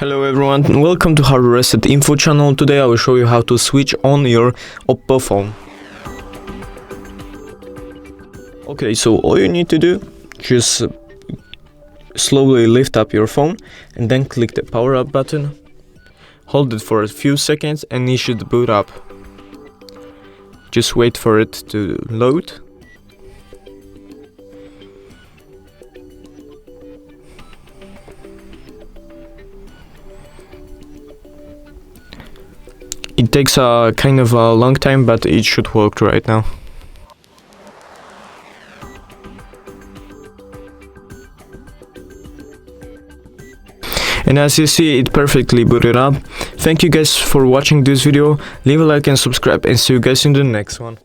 Hello everyone and welcome to HardReset.Info channel. Today I will show you how to switch on your OPPO phone. Okay, so all you need to do, just slowly lift up your phone and then click the power up button. Hold it for a few seconds and it should boot up. Just wait for it to load. It takes a kind of a long time, but it should work right now. And as you see, it perfectly booted up. Thank you guys for watching this video. Leave a like and subscribe, and see you guys in the next one.